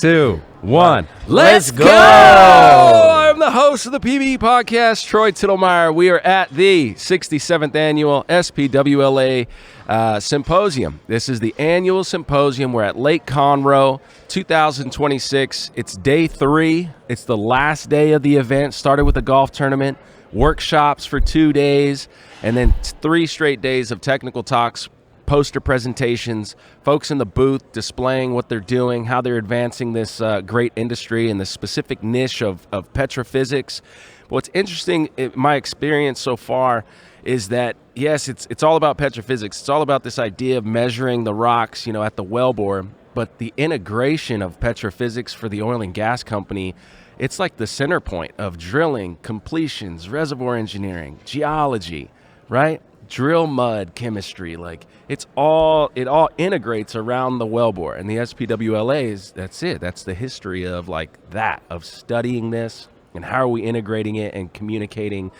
2, 1. Let's go! I'm the host of the PBE podcast, Troy Tittlemier. We are at the 67th Annual SPWLA Symposium. This is the annual symposium. We're at Lake Conroe, 2026. It's day 3. It's the last day of the event. Started with a golf tournament, workshops for 2 days, and then 3 straight days of technical talks, poster presentations, folks in the booth displaying what they're doing, how they're advancing this great industry and the specific niche of petrophysics. What's interesting in my experience so far is that, yes, it's all about petrophysics. It's all about this idea of measuring the rocks, at the Wellbore, but the integration of petrophysics for the oil and gas company, it's like the center point of drilling, completions, reservoir engineering, geology, right? Drill mud chemistry, it all integrates around the Wellbore, and the SPWLA that's it. That's the history of of studying this and how are we integrating it and communicating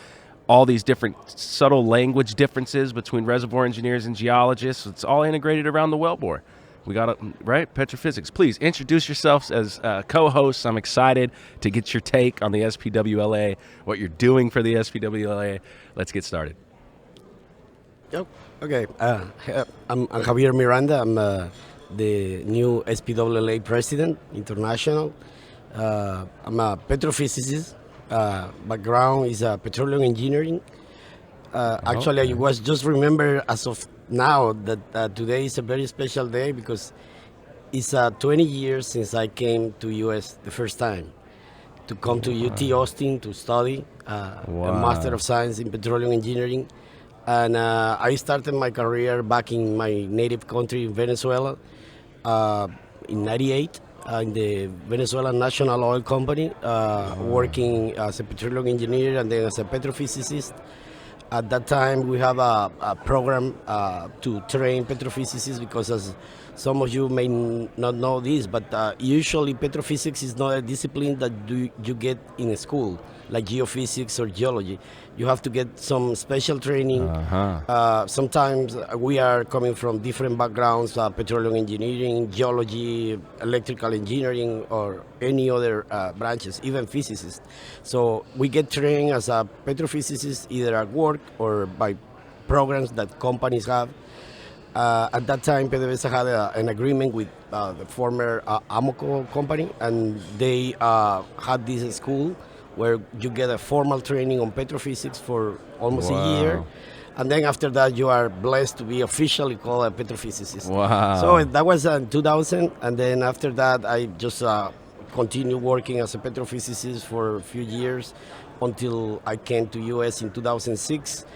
all these different subtle language differences between reservoir engineers and geologists. It's all integrated around the Wellbore. We got it, right? Petrophysics. Please introduce yourselves as co-hosts. I'm excited to get your take on the SPWLA, what you're doing for the SPWLA. Let's get started. Okay, I'm Javier Miranda. I'm the new SPWLA president, international. I'm a petrophysicist. Background is petroleum engineering. Actually, I was just remember as of now that today is a very special day because it's 20 years since I came to US the first time to come to UT Austin to study a Master of Science in Petroleum Engineering. And I started my career back in my native country, Venezuela, in '98 in the Venezuelan National Oil Company, working as a petroleum engineer and then as a petrophysicist. At that time, we have a program to train petrophysicists because, as some of you may not know this, but usually petrophysics is not a discipline that you get in school, like geophysics or geology. You have to get some special training. Sometimes we are coming from different backgrounds, petroleum engineering, geology, electrical engineering, or any other branches, even physicists. So we get trained as a petrophysicist either at work or by programs that companies have. At that time, PDVSA had an agreement with the former Amoco company, and they had this school where you get a formal training on petrophysics for almost a year. And then after that, you are blessed to be officially called a petrophysicist. Wow. So that was in 2000. And then after that, I just continued working as a petrophysicist for a few years until I came to US in 2006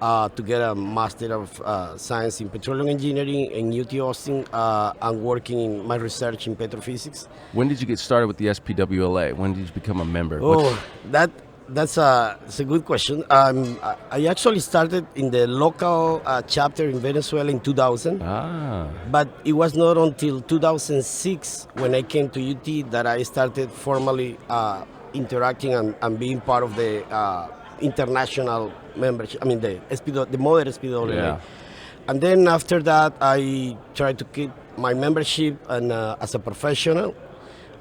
to get a Master of Science in Petroleum Engineering in UT Austin and working in my research in petrophysics. When did you get started with the SPWLA? When did you become a member? That's a good question. I actually started in the local chapter in Venezuela in 2000. But it was not until 2006 when I came to UT that I started formally interacting and being part of the international membership. I mean the mother SPWLA. Yeah. And then after that, I tried to keep my membership and as a professional.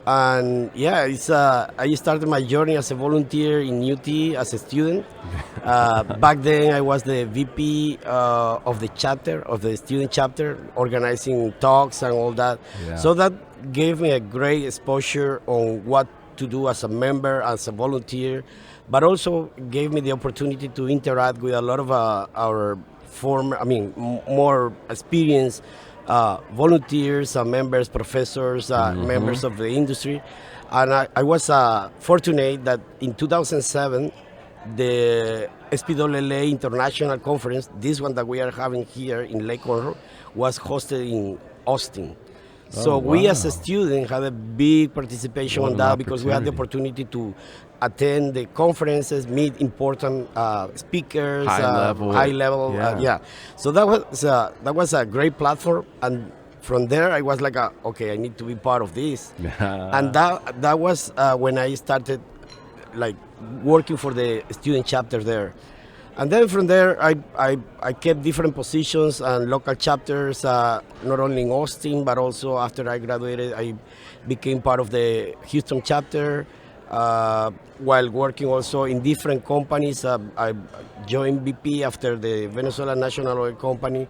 And I started my journey as a volunteer in UT as a student. Back then, I was the VP of the chapter, of the student chapter, organizing talks and all that. Yeah. So that gave me a great exposure on what to do as a member, as a volunteer, but also gave me the opportunity to interact with a lot of our more experienced volunteers, members, professors, members of the industry. And I was fortunate that in 2007, the SPWLA International Conference, this one that we are having here in Lake Conroe, was hosted in Austin. So we as a student had a big participation on that because we had the opportunity to attend the conferences, meet important speakers, high level. So that was a great platform, and from there I was like, okay, I need to be part of this. And that was when I started working for the student chapter there. And then from there, I kept different positions and local chapters, not only in Austin, but also after I graduated, I became part of the Houston chapter. While working also in different companies, I joined BP after the Venezuela National Oil Company,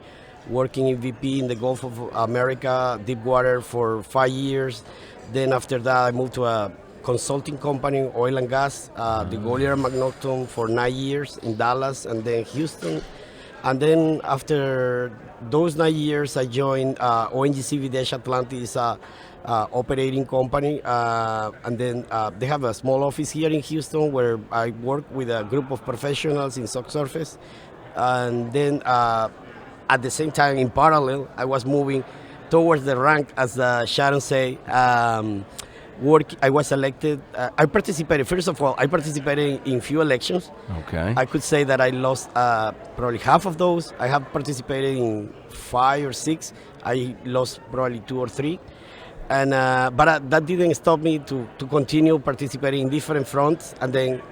working in VP in the Gulf of America, deep water for 5 years. Then after that, I moved to a consulting company, oil and gas, the Goliath Magnotum for 9 years in Dallas and then Houston. And then after those 9 years, I joined ONGC Videsh Atlantis operating company. And then they have a small office here in Houston where I work with a group of professionals in subsurface. And then at the same time, in parallel, I was moving towards the rank, as Sharon say. I was elected. I participated. First of all, I participated in few elections. Okay. I could say that I lost probably half of those. I have participated in 5 or 6. I lost probably 2 or 3, and but that didn't stop me to continue participating in different fronts, and then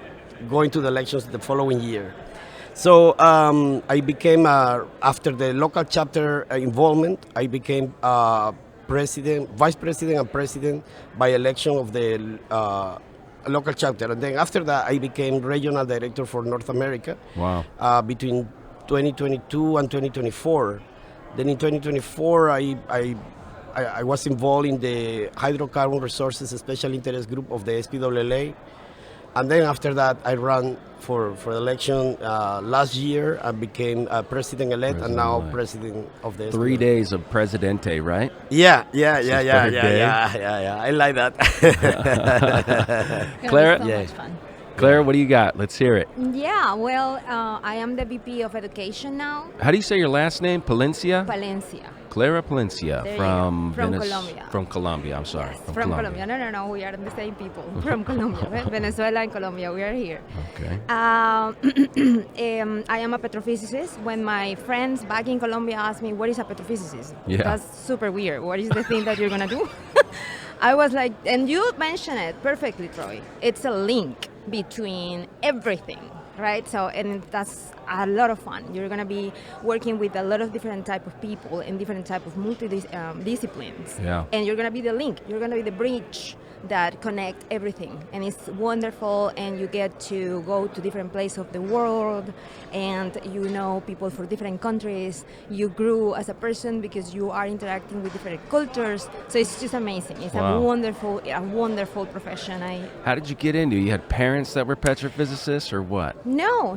going to the elections the following year. So I became after the local chapter involvement, I became president, vice president, and president by election of the local chapter. And then after that, I became regional director for North America. Wow. Between 2022 and 2024. Then in 2024, I was involved in the hydrocarbon resources special interest group of the SPWLA. And then after that, I ran for election last year. I became president-elect and now president of the 3 days of Presidente, right? Yeah. I like that. Clara? So much fun. Clara, what do you got? Let's hear it. Yeah, well, I am the VP of Education now. How do you say your last name? Palencia? Palencia. Clara Palencia There you from go. From Colombia. From Colombia, I'm sorry. Yes, from Colombia. No, we are the same people. From Colombia. Venezuela and Colombia, we are here. Okay. I am a petrophysicist. When my friends back in Colombia asked me, what is a petrophysicist? Yeah. That's super weird. What is the thing that you're going to do? I was like, and you mentioned it perfectly, Troy. It's a link between everything, right? So, and that's a lot of fun. You're going to be working with a lot of different type of people in different type of disciplines. Yeah. And you're going to be the link. You're going to be the bridge that connect everything. And it's wonderful, and you get to go to different places of the world, and you know people from different countries. You grew as a person because you are interacting with different cultures. So it's just amazing. It's Wow. a wonderful profession. How did you get into it? You had parents that were petrophysicists or what? No.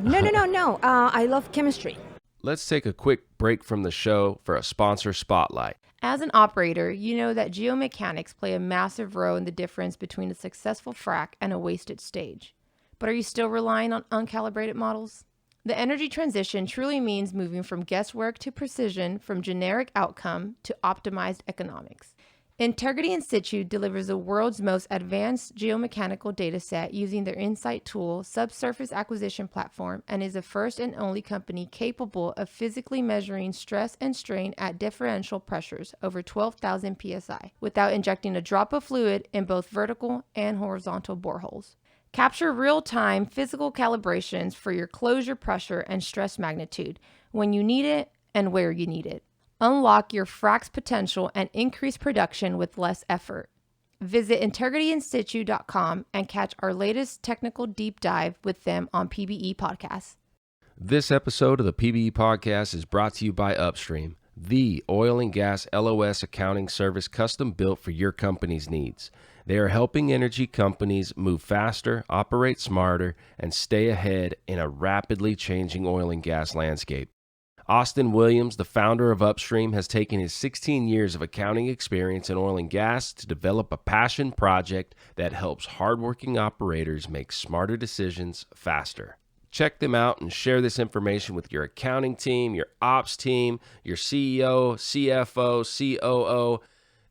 I love chemistry. Let's take a quick break from the show for a sponsor spotlight. As an operator, you know that geomechanics play a massive role in the difference between a successful frac and a wasted stage. But are you still relying on uncalibrated models? The energy transition truly means moving from guesswork to precision, from generic outcome to optimized economics. Integrity In Situ delivers the world's most advanced geomechanical data set using their Insight tool, subsurface acquisition platform, and is the first and only company capable of physically measuring stress and strain at differential pressures over 12,000 psi without injecting a drop of fluid in both vertical and horizontal boreholes. Capture real-time physical calibrations for your closure pressure and stress magnitude when you need it and where you need it. Unlock your frac's potential and increase production with less effort. Visit integrityinsitu.com and catch our latest technical deep dive with them on PBE Podcasts. This episode of the PBE Podcast is brought to you by Upstream, the oil and gas LOS accounting service custom built for your company's needs. They are helping energy companies move faster, operate smarter, and stay ahead in a rapidly changing oil and gas landscape. Austin Williams, the founder of Upstream, has taken his 16 years of accounting experience in oil and gas to develop a passion project that helps hardworking operators make smarter decisions faster. Check them out and share this information with your accounting team, your ops team, your CEO, CFO, COO.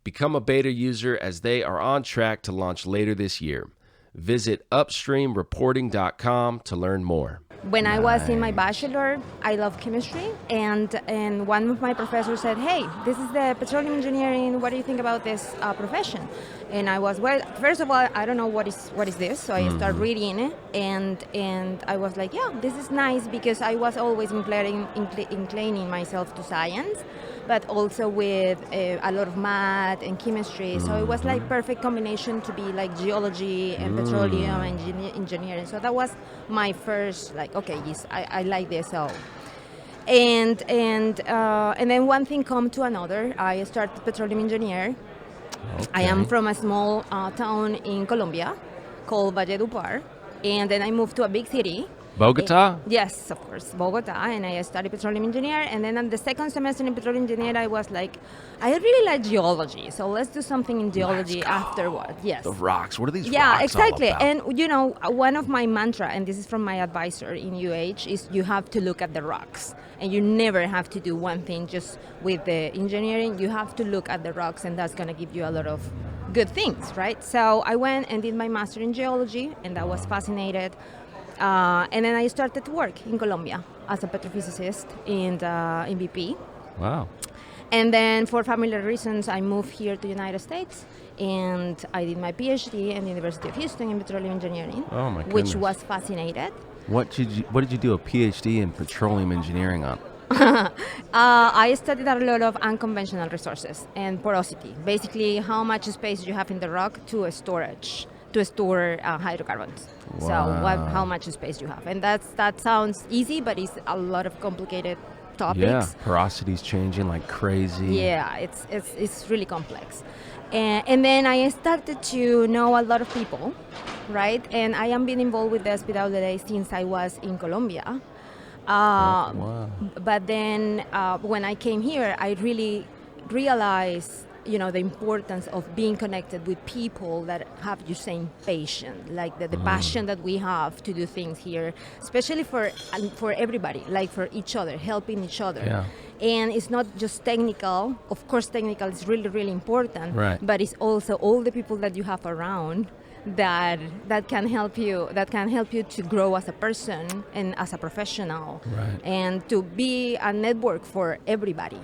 Become a beta user as they are on track to launch later this year. Visit upstreamreporting.com to learn more. When I was in my bachelor, I loved chemistry, and one of my professors said, "Hey, this is the petroleum engineering. What do you think about this profession?" And I was, well, first of all, I don't know what is this, so I started reading it, and I was like, yeah, this is nice, because I was always inclining myself to science, but also with a lot of math and chemistry. So it was like perfect combination to be like geology and petroleum engineering. So that was my first, like, okay, yes, I like this. So and then one thing come to another. I started petroleum engineer. Okay. I am from a small town in Colombia called Valledupar, and then I moved to a big city. Bogota? Yes, of course, Bogota, and I studied petroleum engineer. And then on the second semester in petroleum engineer, I was like, I really like geology, so let's do something in geology afterward. Yes. The rocks. What are these Yeah, rocks exactly. all about? And you know, one of my mantra, and this is from my advisor in UH, is you have to look at the rocks, and you never have to do one thing just with the engineering. You have to look at the rocks, and that's going to give you a lot of good things, right? So I went and did my master in geology, and I was fascinated. And then I started to work in Colombia as a petrophysicist in BP. Wow. And then for family reasons, I moved here to the United States, and I did my PhD in the University of Houston in petroleum engineering, Oh, my which goodness. was fascinated. What did you do a PhD in petroleum engineering on? I studied a lot of unconventional resources and porosity. Basically, how much space you have in the rock to store hydrocarbons. Wow. So how much space you have. And that sounds easy, but it's a lot of complicated topics. Yeah, porosity's changing like crazy. Yeah, it's really complex. And then I started to know a lot of people, right? And I am been involved with the SPWLA since I was in Colombia. Wow. But then when I came here, I really realized, you know, the importance of being connected with people that have the same passion, like the passion that we have to do things here, especially for everybody, like for each other, helping each other. Yeah. And it's not just technical. Of course, technical is really, really important. Right. But it's also all the people that you have around that can help you to grow as a person and as a professional, Right. and to be a network for everybody.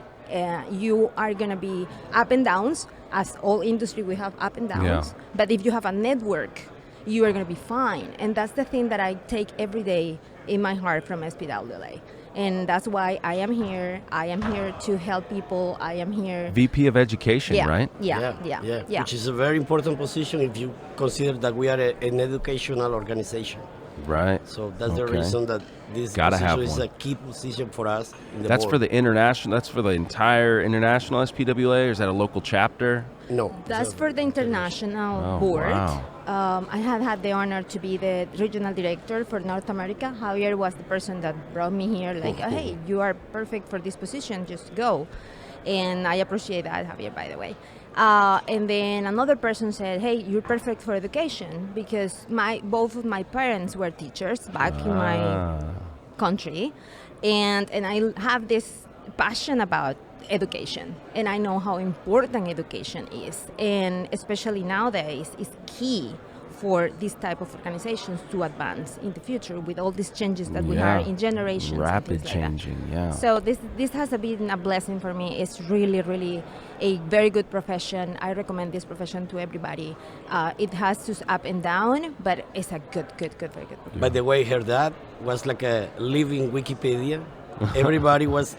You are going to be up and downs, as all industry we have up and downs. Yeah. But if you have a network, you are going to be fine. And that's the thing that I take every day in my heart from SPWLA. And that's why I am here. I am here to help people. I am here. VP of Education, Yeah, right? yeah. Which is a very important position if you consider that we are an educational organization. Right. So that's the Okay. reason that this Gotta position have is one. a key position for us in the That's board. for the international. That's for the entire international SPWA, or is that a local chapter? No. That's for the international Oh, board. wow. I have had the honor to be the regional director for North America. Javier was the person that brought me here, like, hey, you are perfect for this position, just go. And I appreciate that, Javier, by the way. And then another person said, hey, you're perfect for education, because both of my parents were teachers back in my country. And I have this passion about education, and I know how important education is, and especially nowadays is key for this type of organizations to advance in the future with all these changes that we Yeah. are in generations and Rapid things like that. changing, yeah. So this has been a blessing for me. It's really, really a very good profession. I recommend this profession to everybody. It has its up and down, but it's a very good profession. By the way, her dad was like a living Wikipedia. Everybody was,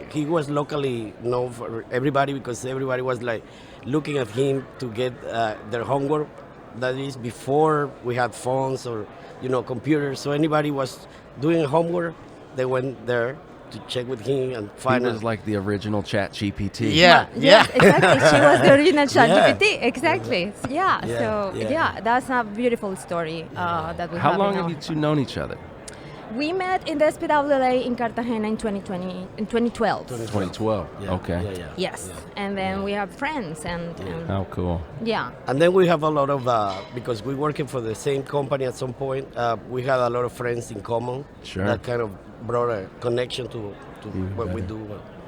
he was locally known for everybody, because everybody was like looking at him to get their homework. That is before we had phones or, computers. So anybody was doing homework, they went there to check with him and He find was out. like the original Chat GPT. Yeah, Yes, exactly. She was the original Yeah. ChatGPT. Exactly. Yeah. Yeah, So yeah. that's a beautiful story that we have. How long in have our- you two known each other? We met in the SPWLA in Cartagena in 2012. 2012. Yeah, Okay. yeah, yeah. Yes. And then we have friends and How cool. yeah. And then we have a lot of, because we're working for the same company at some point, we had a lot of friends in common. Sure. That kind of brought a connection to what we do.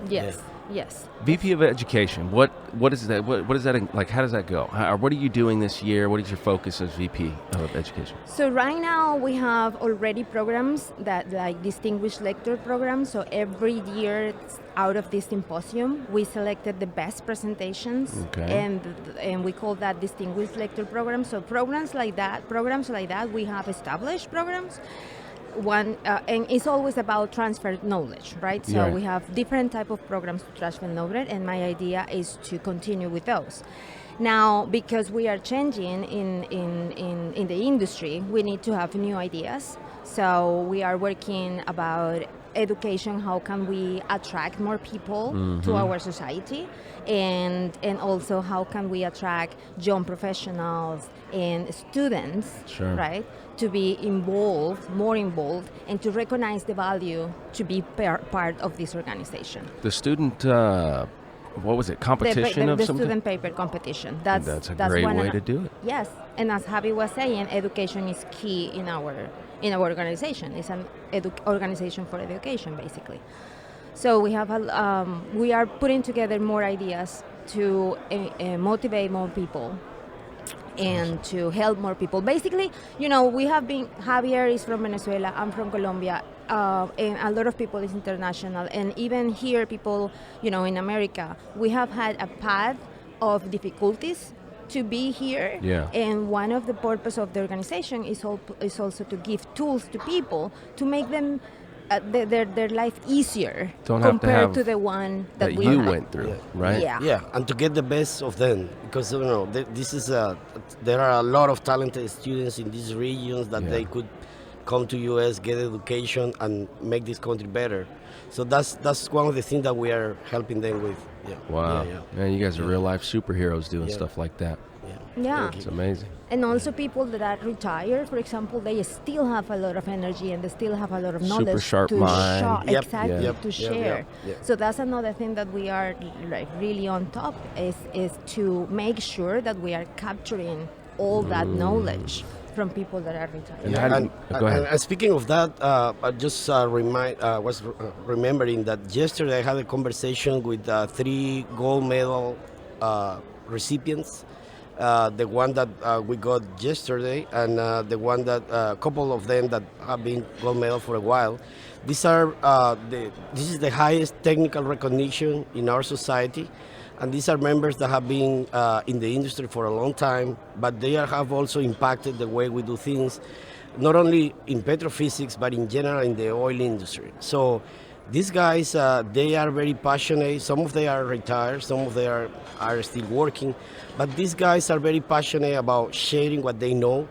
Yes. Yes. VP of Education. What is that? What is that like? How does that go? What are you doing this year? What is your focus as VP of Education? So right now we have already programs that like distinguished lecturer programs. So every year out of this symposium, we selected the best presentations, and we call that distinguished lecturer program. So programs like that, we have established programs. One and it's always about transfer knowledge, right? So we have different type of programs to transfer knowledge, and my idea is to continue with those. Now, because we are changing in the industry, we need to have new ideas. So we are working about education. How can we attract more people to our society, and also how can we attract young professionals and students, right? To be more involved, and to recognize the value to be part of this organization. The student, what was it, competition of the something? Student paper competition. That's a great way to do it. Yes, and as Javi was saying, education is key in our organization. It's an organization for education, basically. So we have we are putting together more ideas to motivate more people and to help more people. Basically, we have been, Javier is from Venezuela, I'm from Colombia, and a lot of people is international, and even here people, in America, we have had a path of difficulties to be here, and one of the purpose of the organization is also to give tools to people to make them their life easier compared to the one that we went through, right? Yeah, and to get the best of them, because this is there are a lot of talented students in these regions that they could come to US, get education, and make this country better. So that's one of the things that we are helping them with. Yeah. Wow. Man, you guys are real life superheroes doing stuff like that. Yeah. It's amazing. And also people that are retired, for example, they still have a lot of energy and they still have a lot of knowledge. Super sharp mind. To share. So that's another thing that we are like really on top is to make sure that we are capturing all that knowledge from people that are retired. Go ahead. And speaking of that, I just was remembering that yesterday I had a conversation with 3 gold medal recipients. The one that we got yesterday, and the one that a couple of them that have been gold medal for a while. These are this is the highest technical recognition in our society, and these are members that have been in the industry for a long time, but they have also impacted the way we do things, not only in petrophysics but in general in the oil industry. So these guys, they are very passionate. Some of them are retired, some of them are still working, but these guys are very passionate about sharing what they know,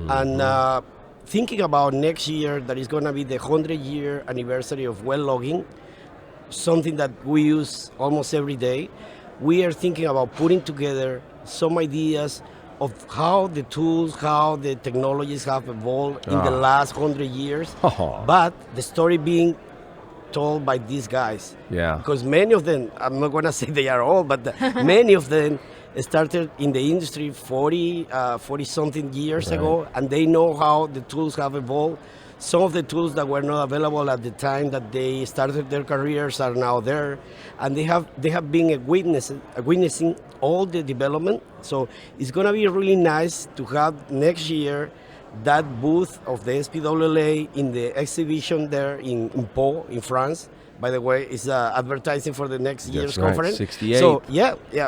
and thinking about next year that is going to be the 100-year anniversary of well logging, something that we use almost every day. We are thinking about putting together some ideas of how the tools, how the technologies have evolved in the last 100 years, but the story being told by these guys. Yeah. Because many of them, I'm not going to say they are all, but many of them started in the industry 40-something years ago, and they know how the tools have evolved. Some of the tools that were not available at the time that they started their careers are now there, and they have been witnessing all the development. So it's going to be really nice to have next year that booth of the SPWLA in the exhibition there in Pau, in France. By the way, it's advertising for the next year's conference. 68. So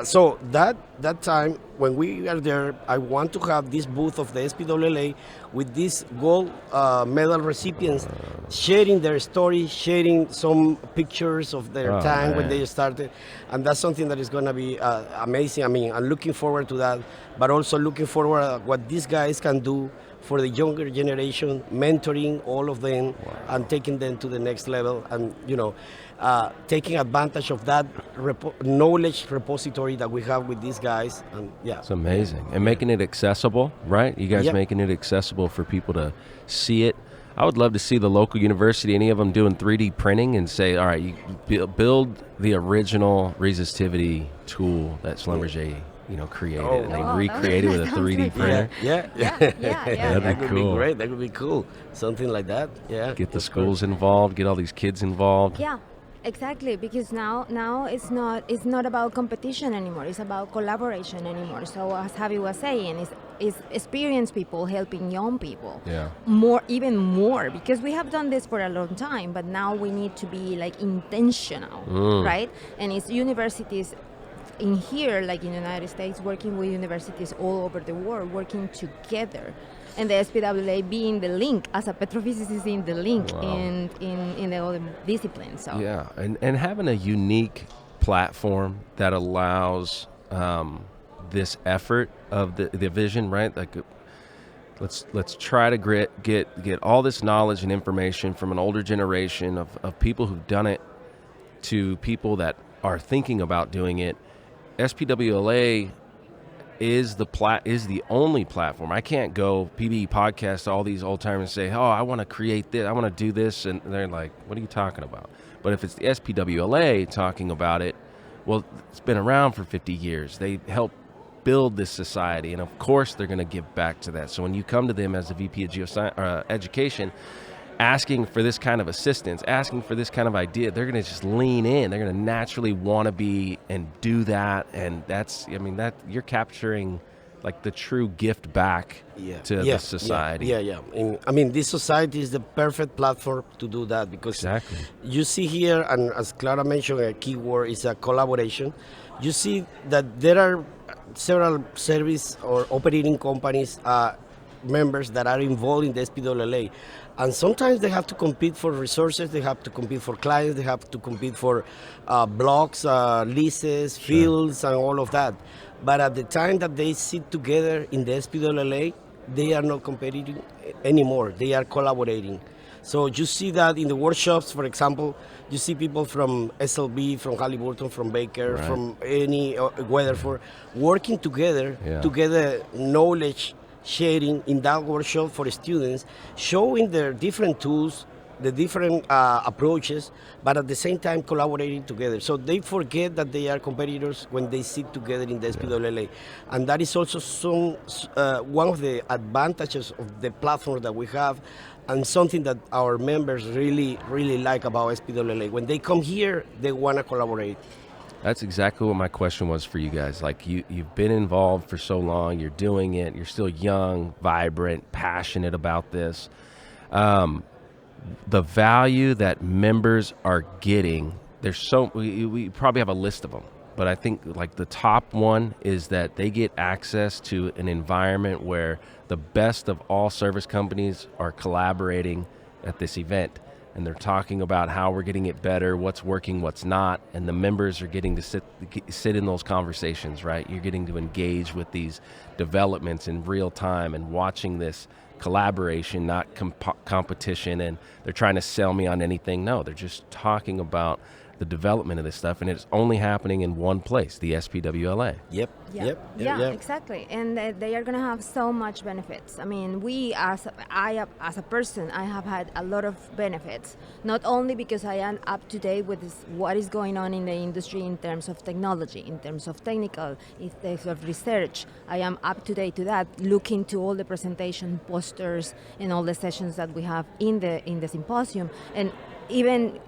So that time when we are there, I want to have this booth of the SPWLA with these gold medal recipients sharing their story, sharing some pictures of their time when they started, and that's something that is going to be amazing. I mean, I'm looking forward to that, but also looking forward at what these guys can do for the younger generation, mentoring all of them and taking them to the next level, and taking advantage of that knowledge repository that we have with these guys. And it's amazing. And making it accessible, right? You guys making it accessible for people to see it. I would love to see the local university, any of them doing 3D printing, and say, all right, you build the original resistivity tool that Schlumberger created, and they recreate it with a 3D printer. That cool. Would be great. That would be cool. Something like that. Yeah. Get the schools involved. Get all these kids involved. Yeah. Exactly, because now it's not about competition anymore. It's about collaboration anymore. So as Javi was saying, is experienced people helping young people. Yeah. Even more, because we have done this for a long time, but now we need to be like intentional, right? And it's universities in here, like in the United States, working with universities all over the world, working together. And the SPWLA being the link, as a petrophysicist in the link in the other disciplines. So. Yeah, and having a unique platform that allows this effort of the vision, right? Like, let's try to get all this knowledge and information from an older generation of people who've done it to people that are thinking about doing it. SPWLA is the only platform. I can't go PBE podcast to all these old timers and say, oh, I want to create this, I want to do this, and they're like, what are you talking about? But if it's the SPWLA talking about it, well, it's been around for 50 years. They helped build this society, and of course they're going to give back to that. So when you come to them as a VP of education, asking for this kind of assistance, asking for this kind of idea, they're going to just lean in. They're going to naturally want to be and do that. And that's, I mean, that you're capturing like the true gift back to the society. Yeah. I mean, this society is the perfect platform to do that, because Exactly. you see here, and as Clara mentioned, a key word is a collaboration. You see that there are several service or operating companies, members that are involved in the SPWLA. And sometimes they have to compete for resources, they have to compete for clients, they have to compete for blocks, leases, fields, and all of that. But at the time that they sit together in the SPWLA, they are not competing anymore, they are collaborating. So you see that in the workshops, for example, you see people from SLB, from Halliburton, from Baker, from any Weatherford, working together to get the knowledge sharing in that workshop for students, showing their different tools, the different approaches, but at the same time collaborating together. So they forget that they are competitors when they sit together in the SPWLA. And that is also one of the advantages of the platform that we have, and something that our members really, really like about SPWLA. When they come here, they want to collaborate. That's exactly what my question was for you guys. Like, you've been involved for so long, you're doing it, you're still young, vibrant, passionate about this. The value that members are getting, we probably have a list of them, but I think like the top one is that they get access to an environment where the best of all service companies are collaborating at this event. And they're talking about how we're getting it better, what's working, what's not, and the members are getting to sit in those conversations, right? You're getting to engage with these developments in real time and watching this collaboration, not competition, and they're trying to sell me on anything. No, they're just talking about the development of this stuff, and it's only happening in one place, the SPWLA. Yep. Exactly. And they are going to have so much benefits. I mean, as a person, I have had a lot of benefits, not only because I am up to date with what is going on in the industry in terms of technology, in terms of technical, in terms of research. I am up to date to that, looking to all the presentation posters and all the sessions that we have in the symposium. And even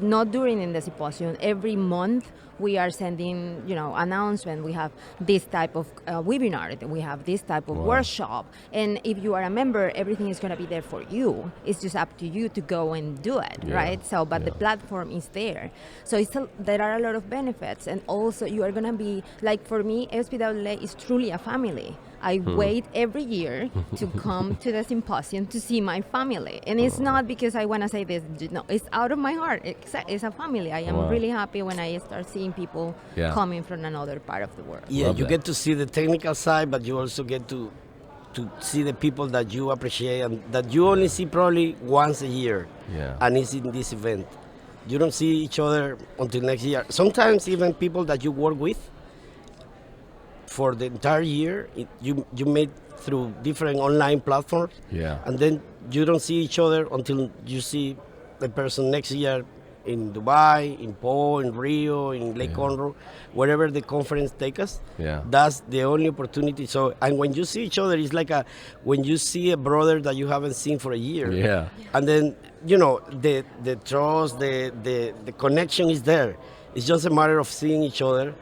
not during in the symposium, every month we are sending, announcement. We have this type of webinar, we have this type of workshop. And if you are a member, everything is going to be there for you. It's just up to you to go and do it, right? So, but the platform is there. So there are a lot of benefits. And also you are going to be, like for me, SPWLA is truly a family. I wait every year to come to the symposium to see my family. And it's not because I want to say this, no, it's out of my heart. It's a family. I am really happy when I start seeing people coming from another part of the world. Yeah, you get to see the technical side, but you also get to see the people that you appreciate and that you only see probably once a year. Yeah. And it's in this event. You don't see each other until next year. Sometimes even people that you work with for the entire year, you meet through different online platforms. Yeah. And then you don't see each other until you see the person next year in Dubai, in Po, in Rio, in Lake Conroe, wherever the conference take us. Yeah. That's the only opportunity. So, and when you see each other, it's like when you see a brother that you haven't seen for a year. Yeah. And then, the trust, the connection is there. It's just a matter of seeing each other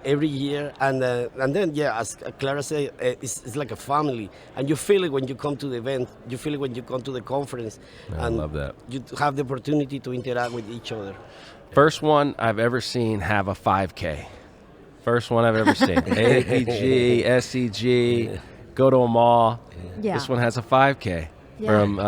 every year, and then as Clara said, it's like a family, and you feel it when you come to the event. You feel it when you come to the conference, Man, and I love that. you have the opportunity to interact with each other. First one I've ever seen have a 5K. First one I've ever seen. APG, SEG, go to a mall. Yeah. This one has a 5K from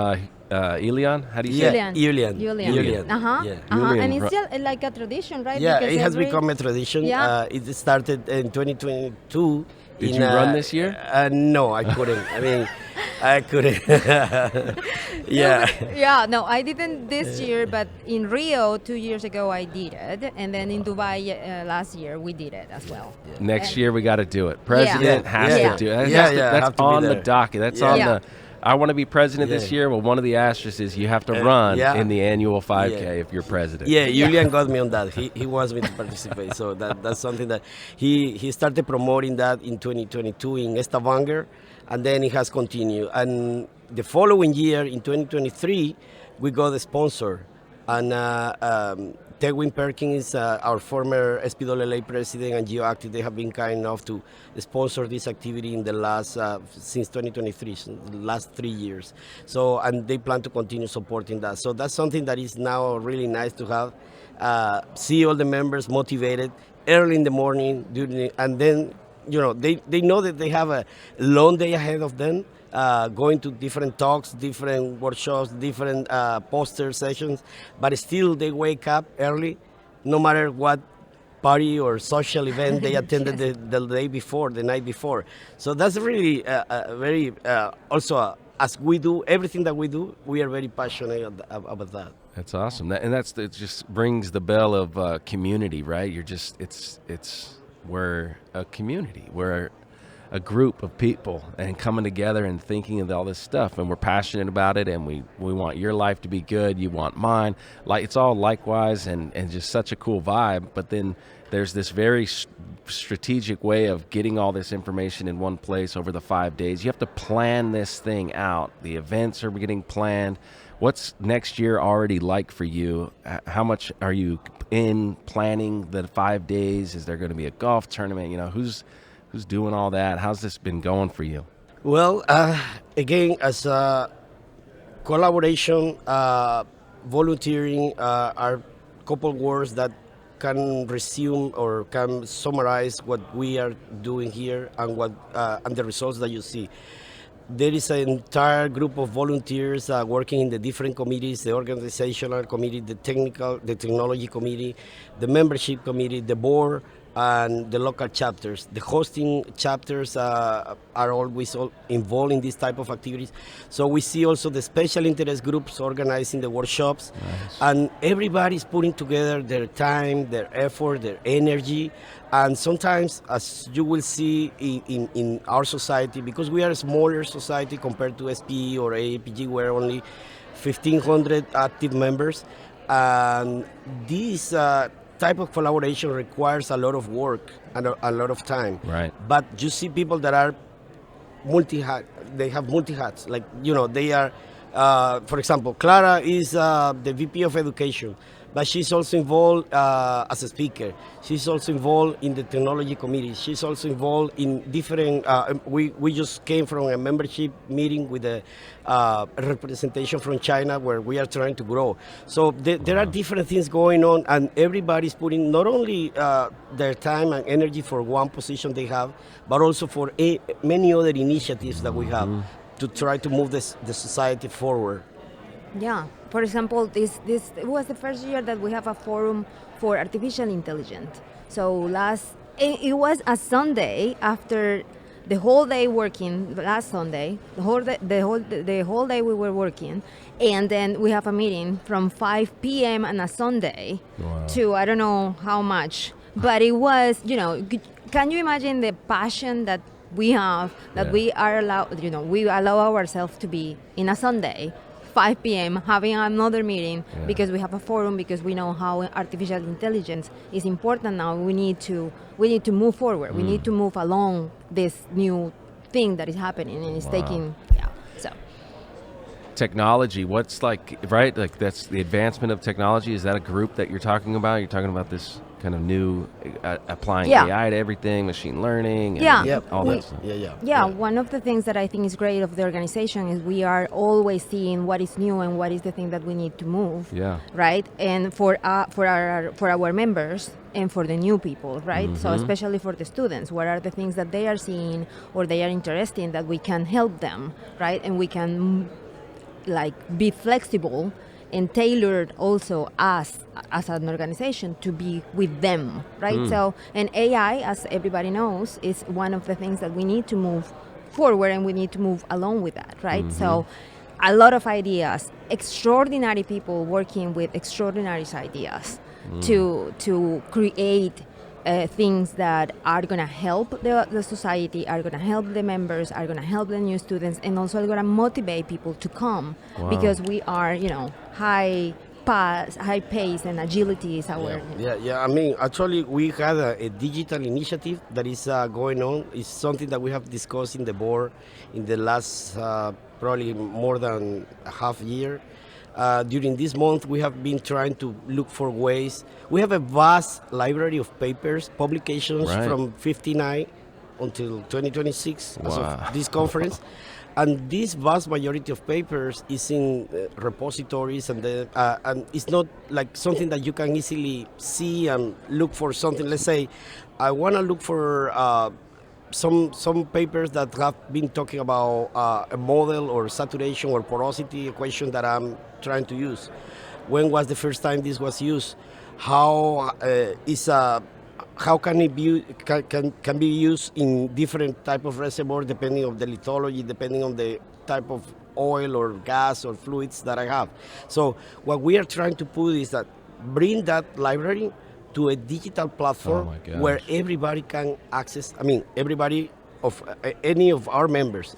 Elian. How do you say it? Julian. Yeah. Julian And Ru- it's still like a tradition, right? Yeah, Because it has every- become a tradition. Yeah. It started in 2022. Did you run this year? No, I couldn't. I mean, I couldn't. Yeah, no, I didn't this year, but in Rio 2 years ago I did it, and then in Dubai last year we did it as well. Next year we got to do it. President has Yeah. to do it. Yeah, That's have to be on the there. docket. That's Yeah. on Yeah. the. I want to be president this Yeah. year. Well, one of the asterisks is you have to run yeah. in the annual 5K Yeah. if you're president. Yeah, Julian got me on that. He wants me to participate. So that's something that he started promoting that in 2022 in Stavanger, and then it has continued. And the following year, in 2023, we got a sponsor. And Tegwin Perkins, our former SPWLA president, and GeoActive, they have been kind enough to sponsor this activity in the last, since 2023, so the last 3 years. So, and they plan to continue supporting that. So that's something that is now really nice to have. See all the members motivated early in the morning, and then, they know that they have a long day ahead of them. Going to different talks, different workshops, different poster sessions, but still they wake up early, no matter what party or social event they attended the day before, the night before. So that's really very, also, as we do, everything that we do, we are very passionate about that. That's awesome. It just rings the bell of community, right? You're just we're a community. We're a group of people and coming together and thinking of all this stuff, and we're passionate about it, and we want your life to be good, you want mine, like it's all likewise, and just such a cool vibe. But then there's this very strategic way of getting all this information in one place over the 5 days. You have to plan this thing out. The events are getting planned. What's next year already like for you? How much are you in planning the 5 days? Is there going to be a golf tournament? Who's doing all that? How's this been going for you? Well, again, as a collaboration, volunteering are couple words that can resume or can summarize what we are doing here and and the results that you see. There is an entire group of volunteers working in the different committees: the organizational committee, the technology committee, the membership committee, the board, and the local chapters. The hosting chapters are always involved in this type of activities. So we see also the special interest groups organizing the workshops. Nice. And everybody's putting together their time, their effort, their energy. And sometimes, as you will see in our society, because we are a smaller society compared to SPE or AAPG, we're only 1,500 active members. And these type of collaboration requires a lot of work and a lot of time. Right. But you see people that are multi-hat. They have multi-hats. Like, they are, for example, Clara is the VP of Education, but she's also involved as a speaker. She's also involved in the technology committee. She's also involved in different, we just came from a membership meeting with a representation from China where we are trying to grow. So there are different things going on, and everybody's putting not only their time and energy for one position they have, but also for many other initiatives that we have to try to move the society forward. Yeah. For example, this was the first year that we have a forum for artificial intelligence. So it was a Sunday after the whole day working. Last Sunday, the whole day we were working, and then we have a meeting from 5 p.m. on a Sunday to I don't know how much, but it was Can you imagine the passion that we have, that we are allowed, we allow ourselves to be in a Sunday 5 p.m. having another meeting because we have a forum, because we know how artificial intelligence is important now. We need to move forward. We need to move along this new thing that is happening, and it's taking so. Technology, what's like, right? Like that's the advancement of technology. Is that a group that you're talking about? You're talking about this kind of new applying AI to everything, machine learning, and all that stuff. Yeah, one of the things that I think is great of the organization is we are always seeing what is new and what is the thing that we need to move. Right, and for our members and for the new people, right? So especially for the students, what are the things that they are seeing or they are interested in that we can help them, right? And we can be flexible and tailored also as an organization to be with them, right? So, and AI, as everybody knows, is one of the things that we need to move forward, and we need to move along with that, right? So, a lot of ideas, extraordinary people working with extraordinary ideas to create things that are going to help the society, are going to help the members, are going to help the new students, and also are going to motivate people to come because we are, high pace and agility is our... I mean, actually, we had a digital initiative that is going on. It's something that we have discussed in the board in the last probably more than a half year. During this month, we have been trying to look for ways. We have a vast library of papers, publications from 59 until 2026 as of this conference. And this vast majority of papers is in repositories, and it's not like something that you can easily see and look for something. Let's say I want to look for some papers that have been talking about a model or saturation or porosity equation that I'm trying to use. When was the first time this was used? How can it be can be used in different type of reservoir depending on the lithology, depending on the type of oil or gas or fluids that I have. So what we are trying to put is that bring that library to a digital platform where everybody can access. I mean, everybody of any of our members.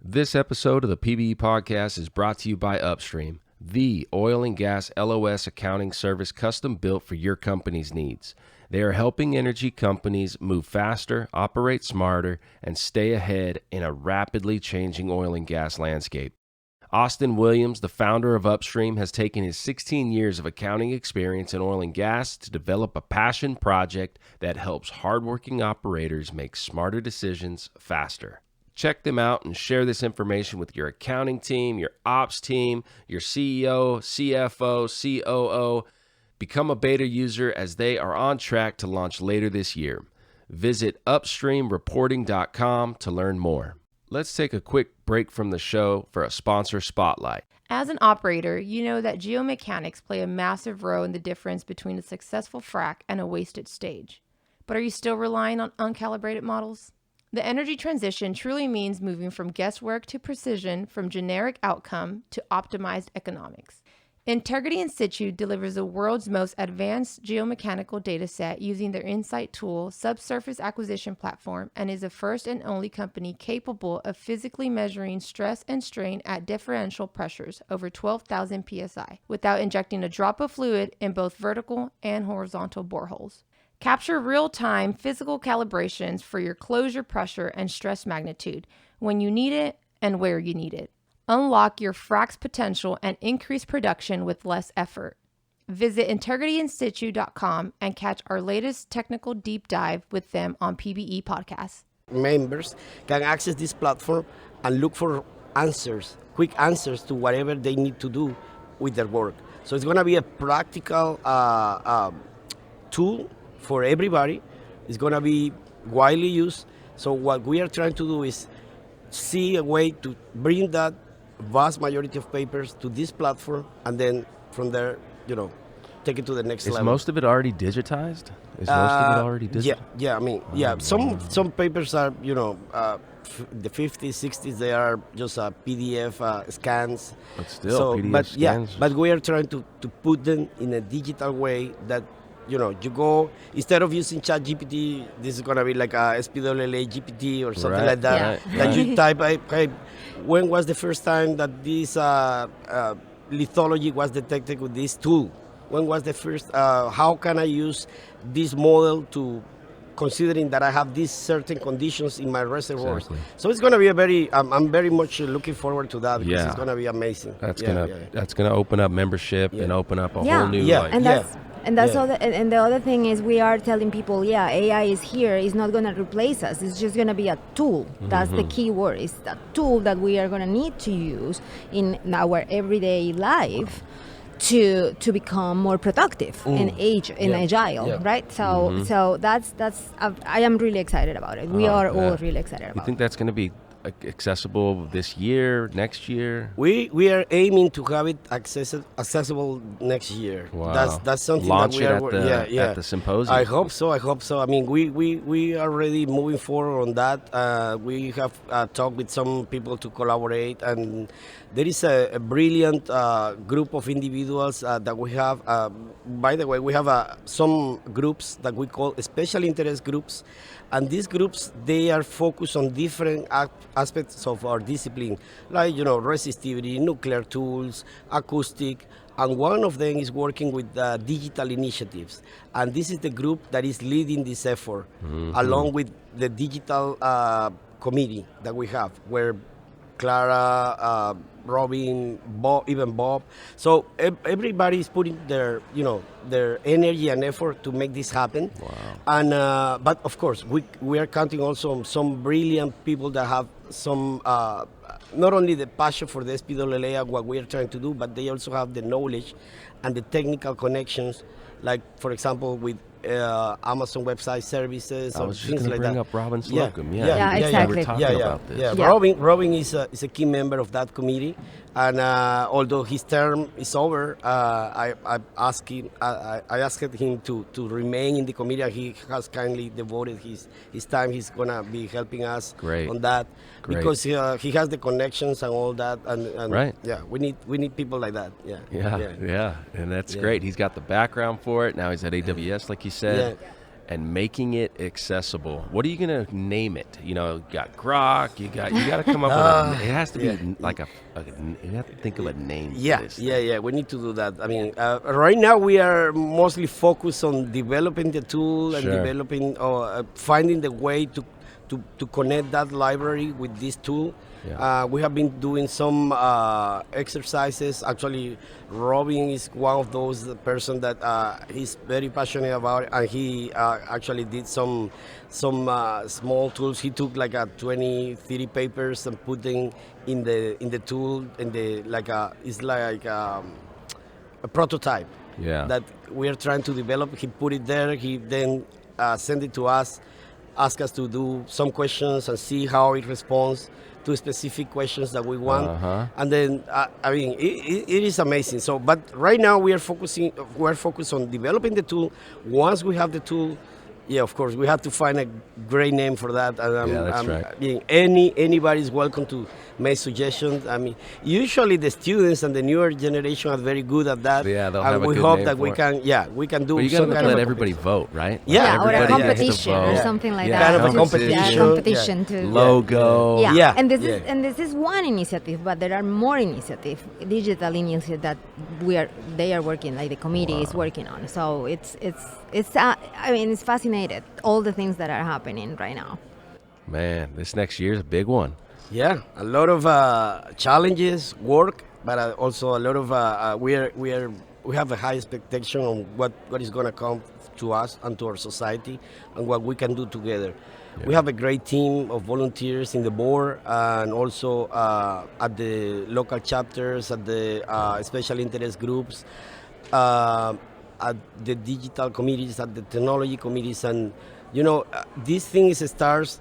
This episode of the PBE podcast is brought to you by Upstream, the oil and gas LOS accounting service custom built for your company's needs. They are helping energy companies move faster, operate smarter, and stay ahead in a rapidly changing oil and gas landscape. Austin Williams, the founder of Upstream, has taken his 16 years of accounting experience in oil and gas to develop a passion project that helps hardworking operators make smarter decisions faster. Check them out and share this information with your accounting team, your ops team, your CEO, CFO, COO. Become a beta user as they are on track to launch later this year. Visit upstreamreporting.com to learn more. Let's take a quick break from the show for a sponsor spotlight. As an operator, you know that geomechanics play a massive role in the difference between a successful frac and a wasted stage. But are you still relying on uncalibrated models? The energy transition truly means moving from guesswork to precision, from generic outcome to optimized economics. Integrity In Situ delivers the world's most advanced geomechanical data set using their Insight tool subsurface acquisition platform, and is the first and only company capable of physically measuring stress and strain at differential pressures over 12,000 psi without injecting a drop of fluid in both vertical and horizontal boreholes. Capture real-time physical calibrations for your closure pressure and stress magnitude when you need it and where you need it. Unlock your frac's potential and increase production with less effort. Visit integrityinsitu.com and catch our latest technical deep dive with them on PBE Podcast. Members can access this platform and look for answers, quick answers to whatever they need to do with their work. So it's going to be a practical tool for everybody. It's going to be widely used. So what we are trying to do is see a way to bring that vast majority of papers to this platform, and then from there, take it to the next level. Is most of it already digitized? Yeah. I mean, some papers are, the 50s, 60s, they are just PDF scans. But still, PDF scans. But we are trying to put them in a digital way that, you go, instead of using ChatGPT, this is going to be like a SPWLA GPT or something like that. Right. That you type, hey, when was the first time that this lithology was detected with this tool? When was the first, how can I use this model to, considering that I have these certain conditions in my reservoirs? Exactly. So it's going to be a very, I'm very much looking forward to that, because Yeah. it's going to be amazing. That's gonna open up membership and open up a whole new Yeah. like, And that's Yeah. all. And the other thing is, we are telling people, AI is here. It's not going to replace us. It's just going to be a tool. That's the key word. It's a tool that we are going to need to use in our everyday life to become more productive and agile, Yeah. right? So that's I am really excited about it. We are all really excited You about think it. that's gonna be accessible this year, next year? We are aiming to have it accessible next year. Wow. That's something Launch that we it are at the symposium. I hope so. I mean, we are already moving forward on that. We have talked with some people to collaborate, and there is a brilliant group of individuals that we have. By the way, we have some groups that we call special interest groups, and these groups, they are focused on different aspects of our discipline, like resistivity, nuclear tools, acoustic, and one of them is working with digital initiatives. And this is the group that is leading this effort, along with the digital committee that we have, where Clara, Robin, Bob, even Bob. So everybody is putting their energy and effort to make this happen. Wow. And but of course, we are counting also on some brilliant people that have some not only the passion for the SPWLA and what we are trying to do, but they also have the knowledge and the technical connections. Like, for example, with Amazon Website Services. I was just things going to like bring that. up Robin Yeah. Slocum. Yeah, exactly. We were talking about this. Yeah. Yeah. Robin is a key member of that committee, and although his term is over, I asked him to remain in the committee, and he has kindly devoted his time. He's gonna be helping us Great. on that because he has the connections and all that, and Right. yeah, we need people like that. Yeah, and that's Yeah. great. He's got the background for it. Now he's at AWS, like you said, and making it accessible. What are you gonna name it? You got Grok. You got to come up with it has to be like you have to think of a name. Yeah, for this yeah. We need to do that. I mean, right now we are mostly focused on developing the tool and Sure. developing, finding the way to connect that library with this tool. Yeah. We have been doing some exercises. Actually, Robin is one of those person that he's very passionate about it, and he actually did some small tools. He took like 20, 30 papers and put them in the tool, it's like a prototype. Yeah. That we are trying to develop. He put it there. He then sent it to us, asked us to do some questions and see how it responds to specific questions that we want. And then, I mean, it is amazing. So, but right now we're focused on developing the tool. Once we have the tool, yeah, of course, we have to find a great name for that. And that's right. I mean, anybody is welcome to make suggestions. I mean, usually the students and the newer generation are very good at that. Yeah, they'll and have a we good hope name that for we it. can do Well, you got some to kind let of everybody vote, right? Yeah, or a Everybody has to competition or vote. something like Yeah. that. Kind of a Just, competition. competition to Logo. Yeah. Yeah, and yeah. this is one initiative, but there are more initiatives, digital initiatives that they are working, like the committee is working on. So it's I mean, it's fascinating, all the things that are happening right now. Man, this next year's a big one. Yeah, a lot of challenges, work, but also a lot of we have a high expectation on what is going to come to us and to our society and what we can do together. Yeah. We have a great team of volunteers in the board and also at the local chapters, at the special interest groups, at the digital committees, at the technology committees, and this thing starts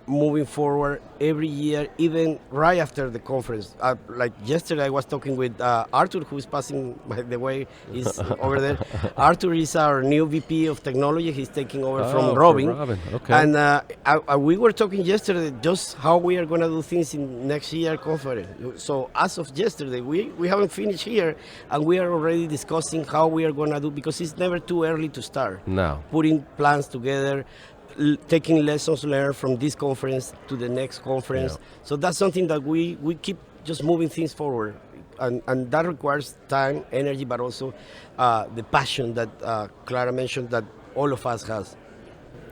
moving forward every year, even right after the conference. Like yesterday, I was talking with Arthur, who is passing by the way, he's over there. Arthur is our new VP of technology. He's taking over from Robin. Okay. And we were talking yesterday just how we are going to do things in next year conference. So as of yesterday, we haven't finished here, and we are already discussing how we are going to do, because it's never too early to start. No. Putting plans together, taking lessons learned from this conference to the next conference. Yeah. So that's something that we keep just moving things forward. And that requires time, energy, but also the passion that Clara mentioned that all of us has.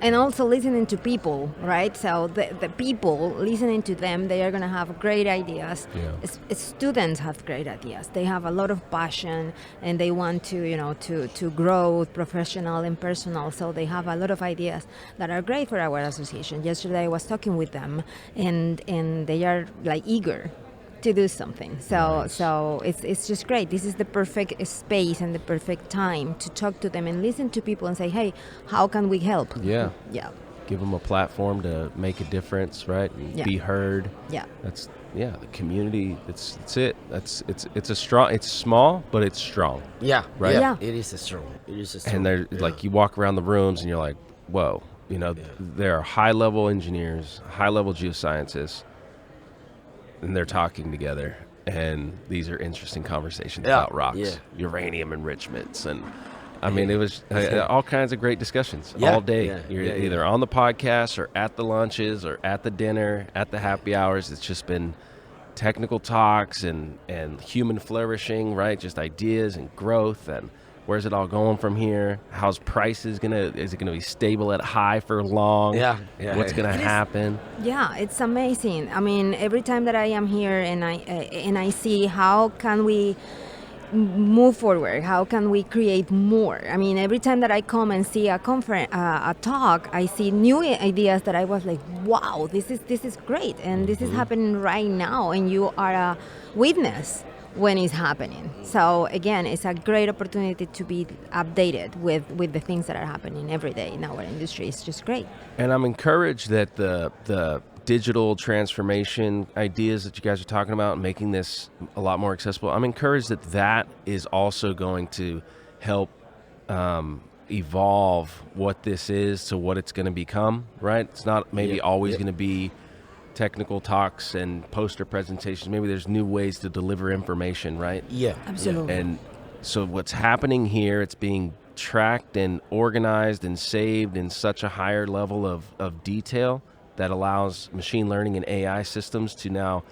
And also listening to people, right? So the people, listening to them, they are going to have great ideas. Yeah. Students have great ideas. They have a lot of passion, and they want to, to grow professional and personal. So they have a lot of ideas that are great for our association. Yesterday I was talking with them, and they are like eager to do something. So it's just great. This is the perfect space and the perfect time to talk to them and listen to people and say, hey, how can we help? Yeah. Yeah. Give them a platform to make a difference, right? And Yeah. be heard. Yeah. That's the community. It's it. It's a strong. It's small, but it's strong. Yeah, Right? Yeah. It is a strong. It is a strong. And they're like, you walk around the rooms and you're like, whoa. There are high-level engineers, high-level geoscientists, and they're talking together. And these are interesting conversations Yeah. about rocks, uranium enrichments, and I mean, it was all kinds of great discussions Yeah. all day. Yeah. You're Yeah. either on the podcast or at the lunches or at the dinner, at the happy hours. It's just been technical talks and human flourishing, right? Just ideas and growth and where's it all going from here? How's prices is it gonna be stable at high for long? Yeah. Yeah. What's gonna happen? Yeah, it's amazing. I mean, every time that I am here and I see how can we move forward, how can we create more? I mean, every time that I come and see a conference, a talk, I see new ideas that I was like, wow, this is great, and this is happening right now, and you are a witness when it's happening. So again, it's a great opportunity to be updated with the things that are happening every day in our industry. It's just great. And I'm encouraged that the digital transformation ideas that you guys are talking about, making this a lot more accessible, I'm encouraged that is also going to help evolve what this is to what it's going to become, right? It's not maybe always going to be technical talks and poster presentations. Maybe there's new ways to deliver information, right? Yeah. Absolutely. And so what's happening here, it's being tracked and organized and saved in such a higher level of detail that allows machine learning and AI systems to now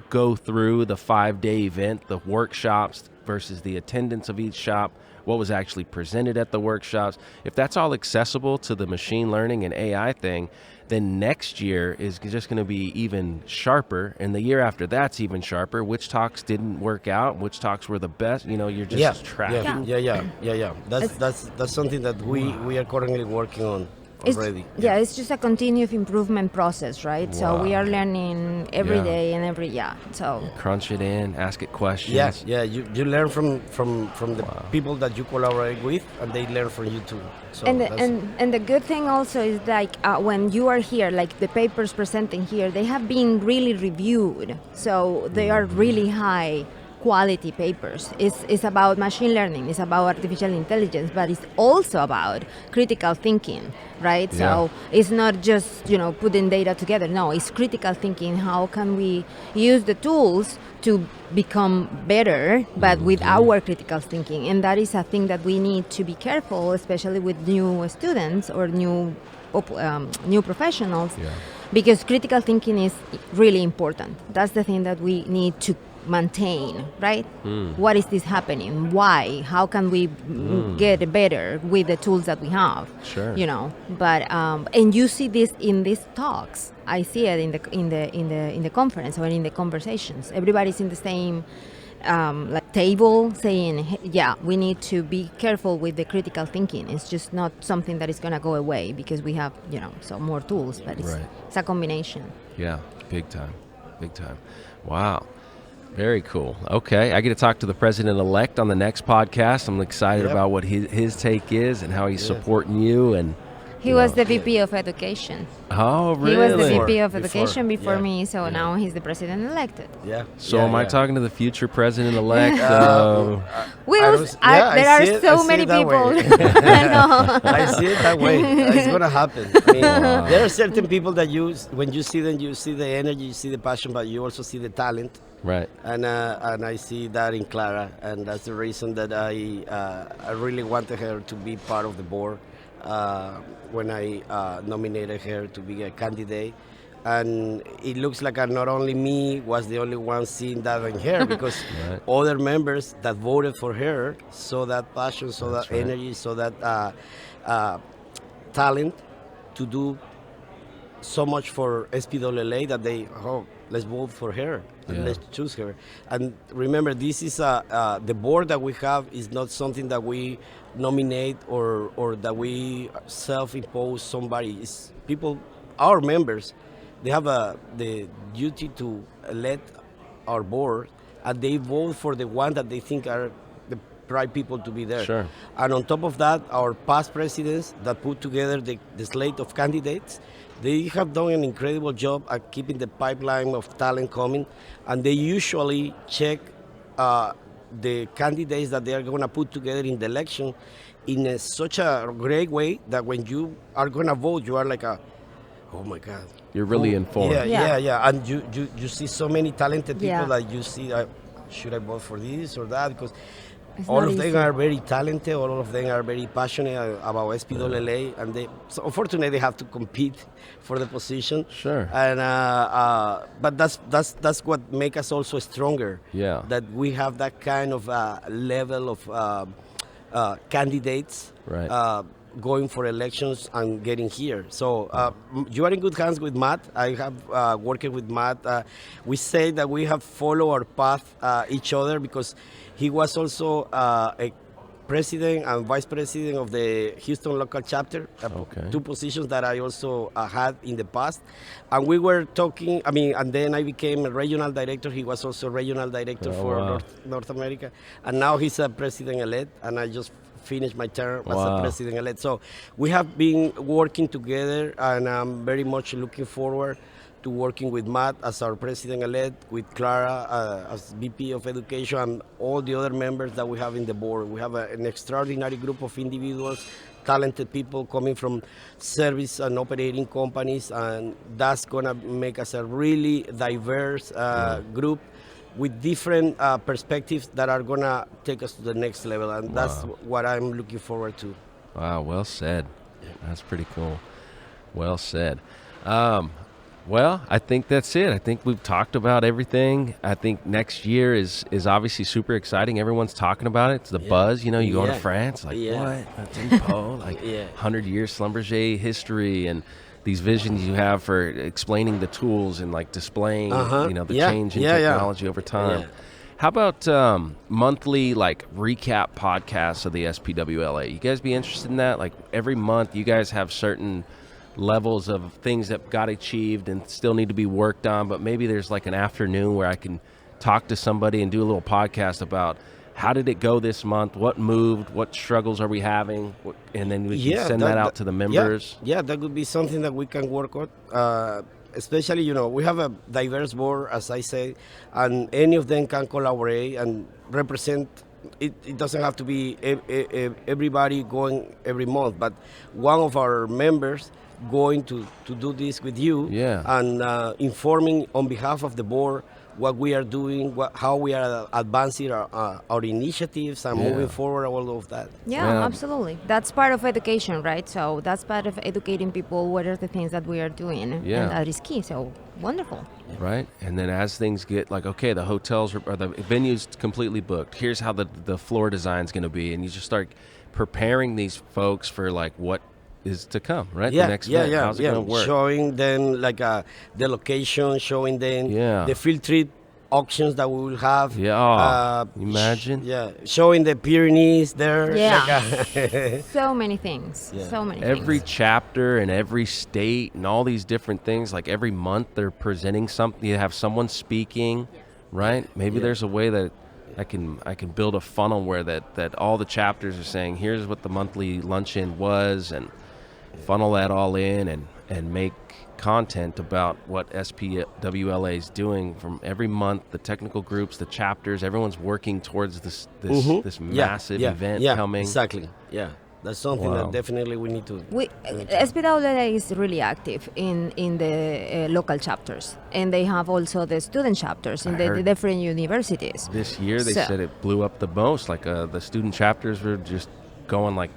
go through the 5-day event, the workshops versus the attendance of each shop, what was actually presented at the workshops. If that's all accessible to the machine learning and AI thing, then next year is just going to be even sharper, and the year after that's even sharper. Which talks didn't work out, which talks were the best, you're just tracking. Yeah. That's something that we are currently working on already. It's just a continuous improvement process, right? So we are learning every day and so Crunch it in, ask it questions. You learn from the people that you collaborate with, and they learn from you too. So and the good thing also is like when you are here, like the papers presenting here, they have been really reviewed, so they are really high quality papers. It's about machine learning, it's about artificial intelligence, but it's also about critical thinking, right? So it's not just putting data together. No, it's critical thinking. How can we use the tools to become better, but with our critical thinking? And that is a thing that we need to be careful, especially with new students or new professionals, because critical thinking is really important. That's the thing that we need to maintain, right? What is this happening? Why? How can we get better with the tools that we have? Sure. But and you see this in these talks. I see it in the conference or in the conversations. Everybody's in the same table saying, we need to be careful with the critical thinking. It's just not something that is going to go away because we have some more tools, but it's a combination. Yeah, big time. Wow. Very cool. Okay, I get to talk to the president-elect on the next podcast. I'm excited about what his take is and how he's supporting you. And he was the VP of Education. Oh, really? He was the VP of Education before me, so now he's the president-elected. So am I talking to the future president-elect? There are so many people. I see it that way. It's going to happen. I mean, there are certain people that when you see them, you see the energy, you see the passion, but you also see the talent. Right. And I see that in Clara, and that's the reason that I really wanted her to be part of the board. when I nominated her to be a candidate. And it looks like not only me was the only one seeing that in her, because Right. other members that voted for her saw that passion, saw That's that right. energy, saw that talent to do so much for SPWLA that they, let's vote for her and Yeah. let's choose her. And remember, this is the board that we have is not something that we nominate or that we self-impose somebody. It's people, our members, they have the duty to elect our board, and they vote for the one that they think are the right people to be there. Sure. And on top of that, our past presidents that put together the slate of candidates, they have done an incredible job at keeping the pipeline of talent coming, and they usually check the candidates that they are going to put together in the election in such a great way that when you are going to vote, you are like oh my God. You're really Oh, informed. Yeah. And you see so many talented people Yeah. that you see, should I vote for this or that? Because It's all not of them easy. are very talented, all of them are very passionate about SPWLA, and so unfortunately they have to compete for the position. Sure. And but that's what makes us also stronger. Yeah. That we have that kind of level of candidates. Right. Going for elections and getting here. So you are in good hands with Matt. I have worked with Matt. We say that we have followed our path each other because he was also a president and vice president of the Houston local chapter, Okay. two positions that I also had in the past. And we were talking, and then I became a regional director. He was also regional director Oh, for wow. North America. And now he's a president-elect, and I just finished my term as Wow. a president-elect. So we have been working together, and I'm very much looking forward to working with Matt as our president-elect, with Clara as VP of Education, and all the other members that we have in the board. We have an extraordinary group of individuals, talented people coming from service and operating companies, and that's going to make us a really diverse group with different perspectives that are going to take us to the next level, and that's what I'm looking forward to. Wow, well said. That's pretty cool. Well said. Well, I think that's it. I think we've talked about everything. I think next year is obviously super exciting. Everyone's talking about it. It's the buzz. You know, you go to Yeah. France, like, Yeah. what? That's in Poe? Like, Yeah. 100 years Schlumberger history and these visions you have for explaining the tools and, like, displaying, you know, the Yeah. change in Yeah, yeah. technology over time. Yeah. How about monthly, like, recap podcasts of the SPWLA? You guys be interested in that? Like, every month you guys have certain levels of things that got achieved and still need to be worked on, but maybe there's like an afternoon where I can talk to somebody and do a little podcast about how did it go this month, what moved, what struggles are we having, and then we can send that out to the members. Yeah, that would be something that we can work on. Especially, you know, we have a diverse board, as I say, and any of them can collaborate and represent. It doesn't have to be everybody going every month, but one of our members going to do this with you and informing on behalf of the board what we are doing, how we are advancing our initiatives and moving forward, all of that. Yeah, absolutely. That's part of education, right? So that's part of educating people what are the things that we are doing. Yeah. And that is key. So wonderful. Right? And then as things get like, okay, the hotels or the venue's completely booked. Here's how the floor design's going to be. And you just start preparing these folks for like what is to come, right? Yeah, the next event. yeah, How's it going to work? Showing them like the location, showing them the field trip auctions that we will have. Yeah, imagine. Showing the Pyrenees there. Yeah. Like, So many things. Yeah. So many Every things. chapter and every state and all these different things, like every month they're presenting something. You have someone speaking, right? Maybe there's a way that I can build a funnel where that all the chapters are saying, here's what the monthly luncheon was, and funnel that all in and make content about what SPWLA is doing from every month, the technical groups, the chapters, everyone's working towards this massive event coming. Exactly. Yeah. That's something that definitely we need to. SPWLA is really active in the local chapters, and they have also the student chapters in the different universities. This year they said it blew up the most. Like the student chapters were just going like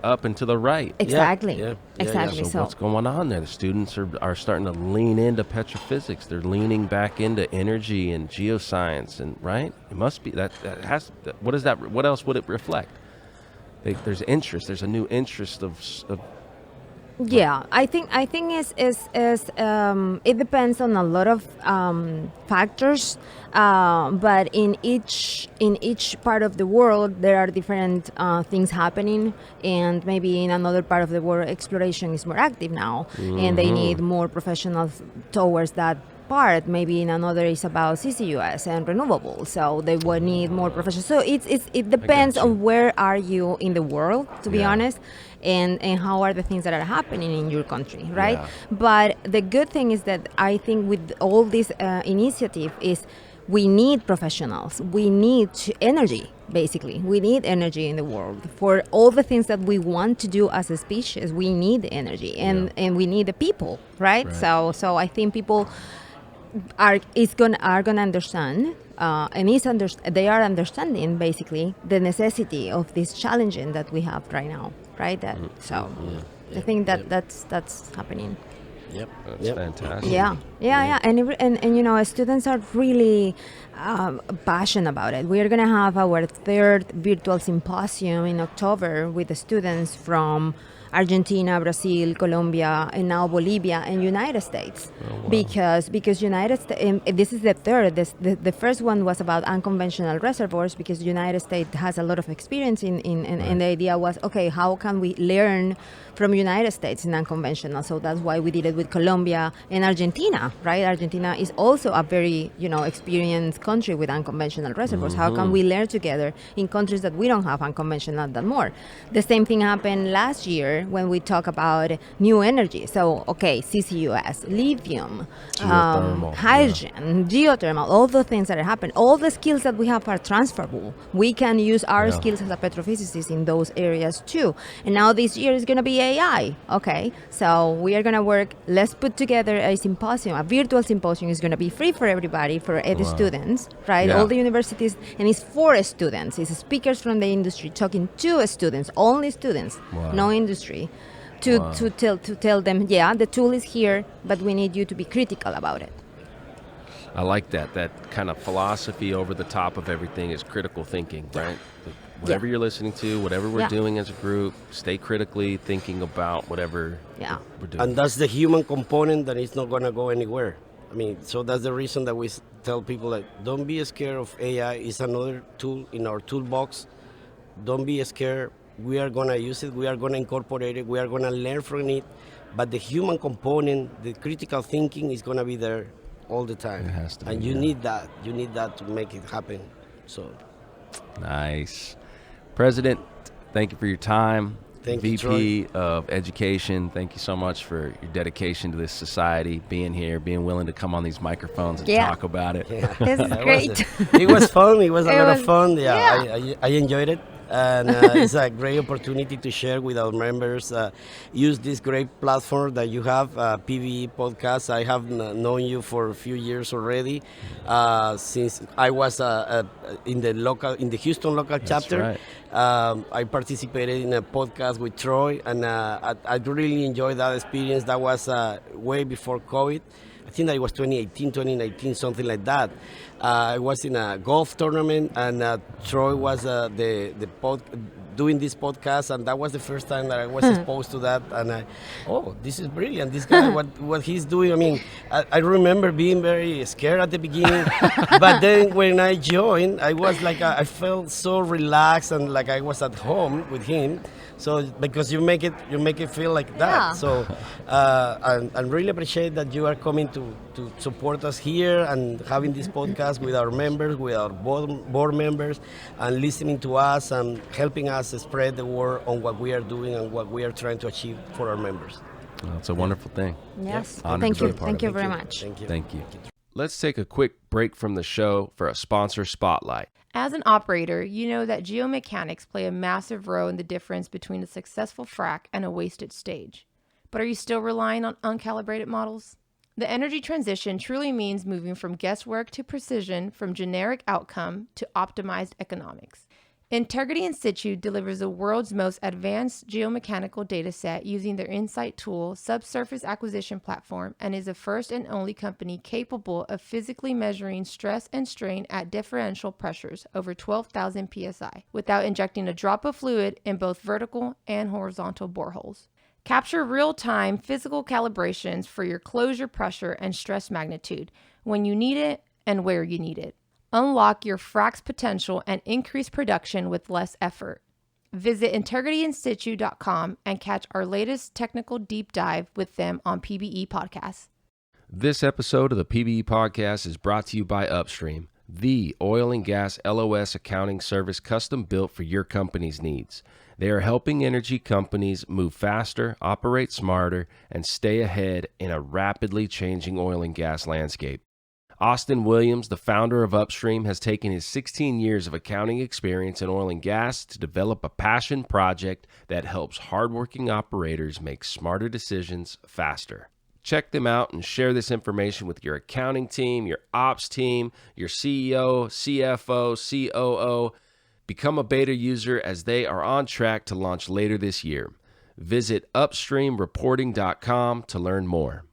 up and to the right. Exactly. Exactly. So what's going on there? The students are starting to lean into petrophysics. They're leaning back into energy and geoscience, and right? It must be that has. What is that? What else would it reflect? There's interest. There's a new interest of Yeah, I think it depends on a lot of factors, but in each part of the world there are different things happening, and maybe in another part of the world exploration is more active now, and they need more professionals towards that part. Maybe in another is about CCUS and renewables, so they would need more professionals. So it depends on where are you in the world, to be honest, and how are the things that are happening in your country, right? Yeah. But the good thing is that I think with all this initiative is we need professionals. We need energy, basically. We need energy in the world. For all the things that we want to do as a species, we need energy, and we need the people, right? So I think people are gonna understand, they are understanding basically the necessity of this challenging that we have right now, right? I think that's happening. Yep, that's fantastic. Yeah. And students are really passionate about it. We are gonna have our third virtual symposium in October with the students from Argentina, Brazil, Colombia, and now Bolivia and United States. Oh, wow. Because United States, this is the third. The first one was about unconventional reservoirs, because United States has a lot of experience and the idea was, okay, how can we learn from United States in unconventional? So that's why we did it with Colombia and Argentina, right? Argentina is also a very experienced country with unconventional reservoirs. How can we learn together in countries that we don't have unconventional that more? The same thing happened last year when we talk about new energy. So, okay, CCUS, lithium, hydrogen, geothermal, all the things that are happening, all the skills that we have are transferable. We can use our skills as a petrophysicist in those areas too. And now this year is going to be AI. Okay, so we are going to work. Let's put together a symposium. A virtual symposium is going to be free for everybody, for the students, right? All the universities, and it's for students. It's speakers from the industry talking to students, only students, no industry. To tell them, the tool is here, but we need you to be critical about it. I like that kind of philosophy over the top of everything is critical thinking, right? Whatever you're listening to, whatever we're doing as a group, stay critically thinking about whatever we're doing. And that's the human component that is not going to go anywhere. I mean, so that's the reason that we tell people that don't be scared of AI. It's another tool in our toolbox. Don't be scared. We are going to use it. We are going to incorporate it. We are going to learn from it. But the human component, the critical thinking is going to be there all the time. It has to be, and you need that. You need that to make it happen. So, nice. President, thank you for your time. Thank VP you, Troy. of Education, thank you so much for your dedication to this society, being here, being willing to come on these microphones and talk about it. Yeah. This is great. It was fun. It was a lot of fun. I enjoyed it. And it's a great opportunity to share with our members, use this great platform that you have, PVE Podcast. I have known you for a few years already, since I was in the Houston local chapter. Right. I participated in a podcast with Troy, and I really enjoyed that experience. That was way before COVID. I think that it was 2018, 2019, something like that. I was in a golf tournament, and Troy was doing this podcast, and that was the first time that I was exposed to that. And this is brilliant. This guy, what he's doing. I mean, I remember being very scared at the beginning, but then when I joined, I was like, I felt so relaxed and like I was at home with him. So because you make it feel like that. Yeah. So I really appreciate that you are coming to support us here and having this podcast with our members, with our board members, and listening to us and helping us spread the word on what we are doing and what we are trying to achieve for our members. Well, it's a wonderful thing. Yes. Honored Thank to be you. a part Thank of you it. very much. Thank you. Let's take a quick break from the show for a sponsor spotlight. As an operator, you know that geomechanics play a massive role in the difference between a successful frac and a wasted stage. But are you still relying on uncalibrated models? The energy transition truly means moving from guesswork to precision, from generic outcome to optimized economics. Integrity In Situ delivers the world's most advanced geomechanical data set using their Insight tool subsurface acquisition platform and is the first and only company capable of physically measuring stress and strain at differential pressures over 12,000 psi without injecting a drop of fluid in both vertical and horizontal boreholes. Capture real-time physical calibrations for your closure pressure and stress magnitude when you need it and where you need it. Unlock your fracs potential and increase production with less effort. Visit integrityinsitu.com and catch our latest technical deep dive with them on PBE Podcasts. This episode of the PBE Podcast is brought to you by Upstream, the oil and gas LOS accounting service custom built for your company's needs. They are helping energy companies move faster, operate smarter, and stay ahead in a rapidly changing oil and gas landscape. Austin Williams, the founder of Upstream, has taken his 16 years of accounting experience in oil and gas to develop a passion project that helps hardworking operators make smarter decisions faster. Check them out and share this information with your accounting team, your ops team, your CEO, CFO, COO. Become a beta user as they are on track to launch later this year. Visit upstreamreporting.com to learn more.